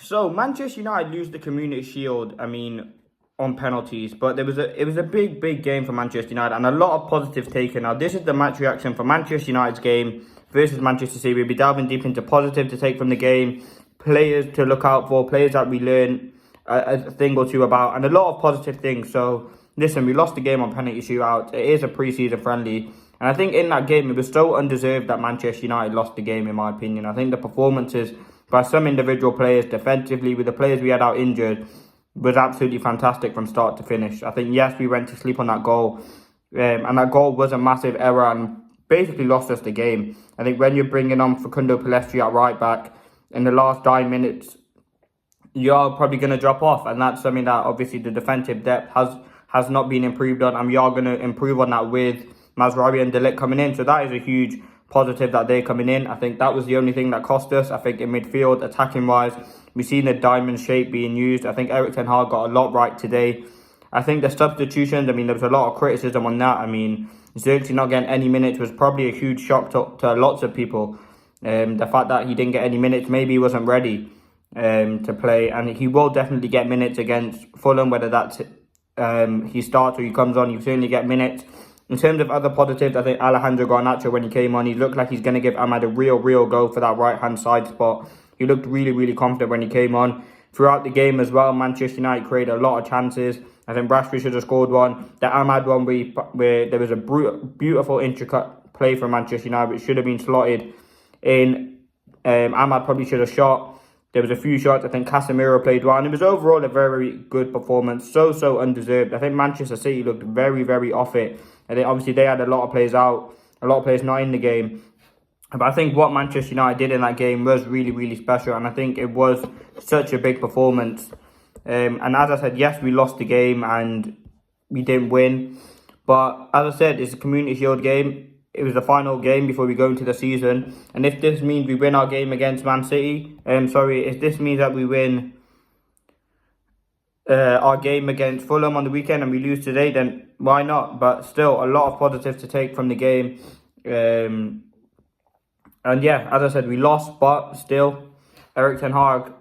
So Manchester United lose the Community Shield. On penalties, but it was a big game for Manchester United and a lot of positives taken. Now this is the match reaction for Manchester United's game versus Manchester City. We'll be delving deep into positive to take from the game, players to look out for, players that we learn a thing or two about, and a lot of positive things. So listen, we lost the game on penalty shootout. It is a pre-season friendly. And I think in that game, it was so undeserved that Manchester United lost the game, in my opinion. I think the performances by some individual players defensively, with the players we had out injured, was absolutely fantastic from start to finish. I think, yes, we went to sleep on that goal. And that goal was a massive error and basically lost us the game. I think when you're bringing on Facundo Pellistri at right back in the last 9 minutes, you're probably going to drop off. And that's something that obviously the defensive depth has not been improved on. And we are going to improve on that with Mazraoui and De Ligt coming in. So that is a huge positive that they're coming in. I think that was the only thing that cost us. I think in midfield, attacking-wise, we've seen the diamond shape being used. I think Erik ten Hag got a lot right today. I think the substitutions, there was a lot of criticism on that. Xerxes not getting any minutes was probably a huge shock to lots of people. The fact that he didn't get any minutes, maybe he wasn't ready to play. And he will definitely get minutes against Fulham, whether that's he starts or he comes on, you certainly get minutes. In terms of other positives, I think Alejandro Garnacho, when he came on, he looked like he's going to give Ahmad a real go for that right-hand side spot. He looked really confident when he came on. Throughout the game as well, Manchester United created a lot of chances. I think Rashford should have scored one. The Ahmad one, where there was a beautiful, intricate play from Manchester United, which should have been slotted in. Ahmad probably should have shot. There was a few shots. I think Casemiro played well. And it was overall a very good performance. So undeserved. I think Manchester City looked very off it. I think obviously they had a lot of players out. A lot of players not in the game. But I think what Manchester United did in that game was really special. And I think it was such a big performance. And as I said, yes, we lost the game and we didn't win. But as I said, it's a Community Shield game. It was the final game before we go into the season. And if this means we win our game against Man City, if this means that we win our game against Fulham on the weekend and we lose today, then why not? But still, a lot of positives to take from the game. And yeah, as I said, we lost, but still, Erik ten Hag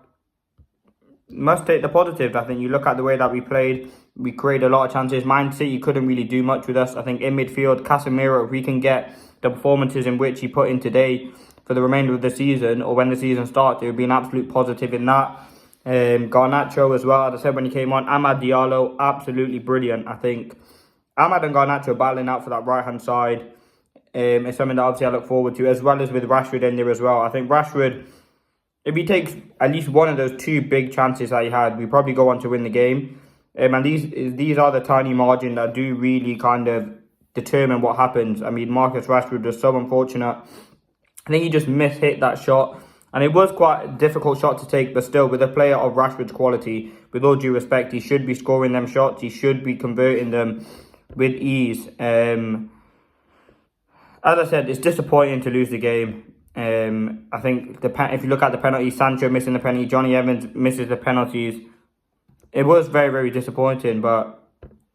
must take the positive. I think you look at the way that we played, we created a lot of chances. Man City couldn't really do much with us. I think in midfield, Casemiro, if we can get the performances in which he put in today for the remainder of the season, or when the season starts, it would be an absolute positive in that. Garnacho as well, as I said when he came on. Amad Diallo, absolutely brilliant. I think Amad and Garnacho battling out for that right-hand side is something that obviously I look forward to, as well as with Rashford in there as well. I think Rashford, if he takes at least one of those two big chances that he had, we probably go on to win the game. And these are the tiny margin that do really kind of determine what happens. Marcus Rashford was so unfortunate. I think he just mishit that shot. And it was quite a difficult shot to take, but still, with a player of Rashford's quality, with all due respect, he should be scoring them shots. He should be converting them with ease. As I said, it's disappointing to lose the game. I think if you look at the penalty, Sancho missing the penalty, Johnny Evans misses the penalties. It was very disappointing, but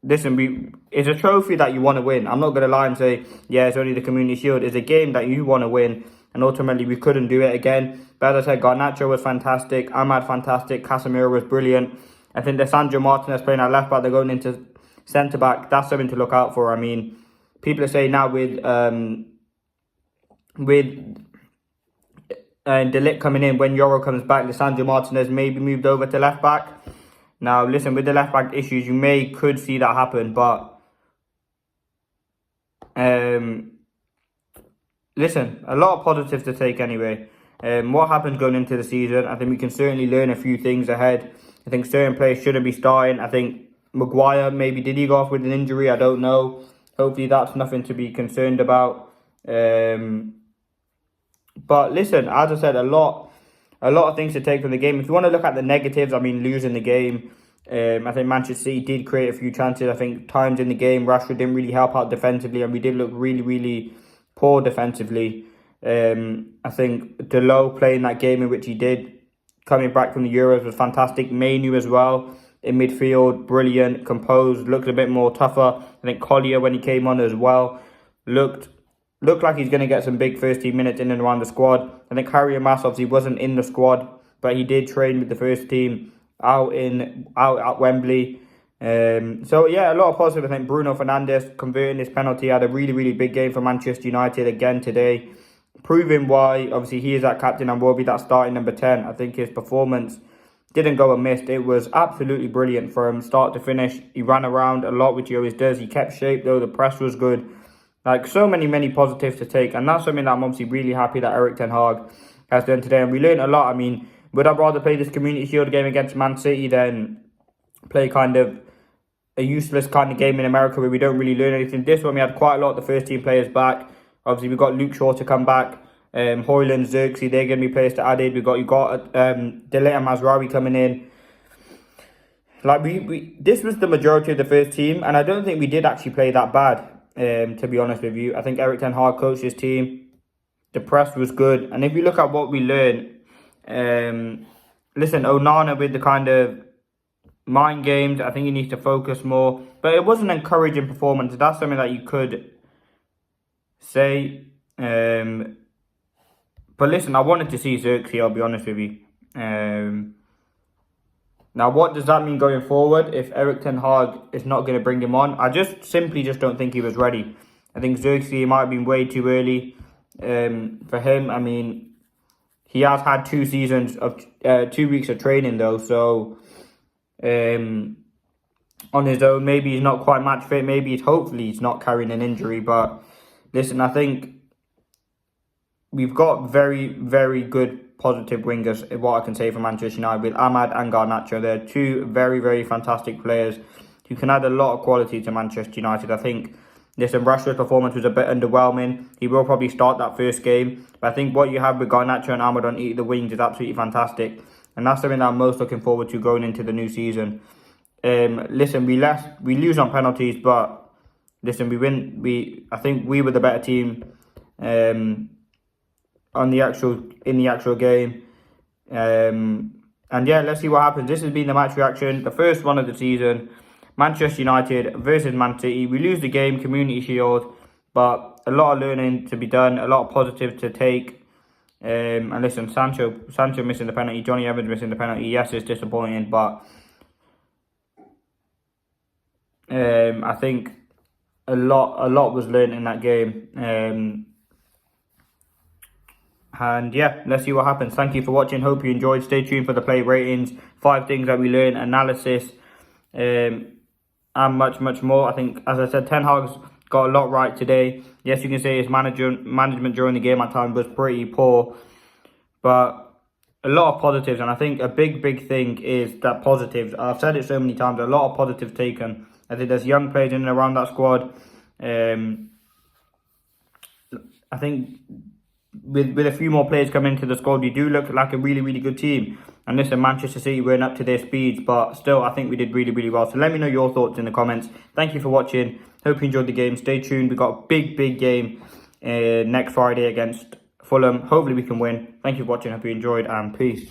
listen, it's a trophy that you want to win. I'm not going to lie and say, yeah, it's only the Community Shield. It's a game that you want to win, and ultimately we couldn't do it again. But as I said, Garnacho was fantastic, Ahmad fantastic, Casemiro was brilliant. I think the Sandro Martinez playing at left back, they're going into centre back. That's something to look out for. People are saying now with De Ligt coming in, when Euro comes back, Lisandro Martinez may be moved over to left back. Now, listen, with the left back issues, you could see that happen, but listen, a lot of positives to take anyway. What happens going into the season? I think we can certainly learn a few things ahead. I think certain players shouldn't be starting. I think Maguire, maybe did he go off with an injury? I don't know. Hopefully that's nothing to be concerned about. But listen, as I said, a lot of things to take from the game. If you want to look at the negatives, losing the game. I think Manchester City did create a few chances. I think times in the game, Rashford didn't really help out defensively, and we did look really poor defensively. I think Delo playing that game in which he did, coming back from the Euros, was fantastic. Mainu as well in midfield, brilliant, composed, looked a bit more tougher. I think Collier, when he came on as well, looked like he's going to get some big first team minutes in and around the squad. I think Harry Mass obviously wasn't in the squad but he did train with the first team out at Wembley. So yeah, a lot of positive. I think Bruno Fernandes converting this penalty had a really big game for Manchester United again today, proving why obviously he is that captain and will be that starting number 10. I think his performance didn't go amiss. It was absolutely brilliant from start to finish. He ran around a lot, which he always does. He kept shape though. The press was good. Like, so many positives to take, and that's something that I'm obviously really happy that Erik ten Hag has done today. And we learned a lot. I mean, would I rather play this Community Shield game against Man City than play kind of a useless kind of game in America where we don't really learn anything? This one we had quite a lot of the first team players back. Obviously we got Luke Shaw to come back, Højlund, Xerxes, they're going to be players to added. You got Delay and Mazraoui coming in. Like, this was the majority of the first team, and I don't think we did actually play that bad. To be honest with you, I think Erik ten Hag coached his team. The press was good, and if you look at what we learned, listen, Onana with the kind of mind games, I think he needs to focus more. But it was an encouraging performance. That's something that you could say. But listen, I wanted to see Xerxes, I'll be honest with you. Now, what does that mean going forward if Erik ten Hag is not going to bring him on? I simply don't think he was ready. I think Xerxes might have been way too early for him. I mean, he has had 2 seasons of 2 weeks of training though, so on his own, maybe he's not quite match fit. Maybe hopefully he's not carrying an injury. But listen, I think we've got very good positive wingers, is what I can say for Manchester United, with Ahmad and Garnacho. They're 2 very fantastic players who can add a lot of quality to Manchester United. I think, listen, Rashford's performance was a bit underwhelming. He will probably start that first game, but I think what you have with Garnacho and Ahmad on either wings is absolutely fantastic, and that's something that I'm most looking forward to going into the new season. Listen, we lose on penalties, but listen, we win. I think we were the better team in the actual game. And yeah, let's see what happens. This has been the match reaction, the first one of the season. Manchester United versus Man City. We lose the game, Community Shield, but a lot of learning to be done, a lot of positives to take. And listen, Sancho missing the penalty, Johnny Evans missing the penalty. Yes, it's disappointing, but I think a lot was learned in that game. And yeah, let's see what happens. Thank you for watching. Hope you enjoyed. Stay tuned for the play ratings, 5 things that we learned, analysis, and much more. I think, as I said, ten Hag's got a lot right today. Yes, you can say his management during the game at times was pretty poor, but a lot of positives. And I think a big thing is that positives. I've said it so many times. A lot of positives taken. I think there's young players in and around that squad. I think with a few more players coming into the squad, we do look like a really good team. And listen, Manchester City weren't up to their speeds, but still, I think we did really well. So let me know your thoughts in the comments. Thank you for watching. Hope you enjoyed the game. Stay tuned. We've got a big game next Friday against Fulham. Hopefully we can win. Thank you for watching. Hope you enjoyed, and peace.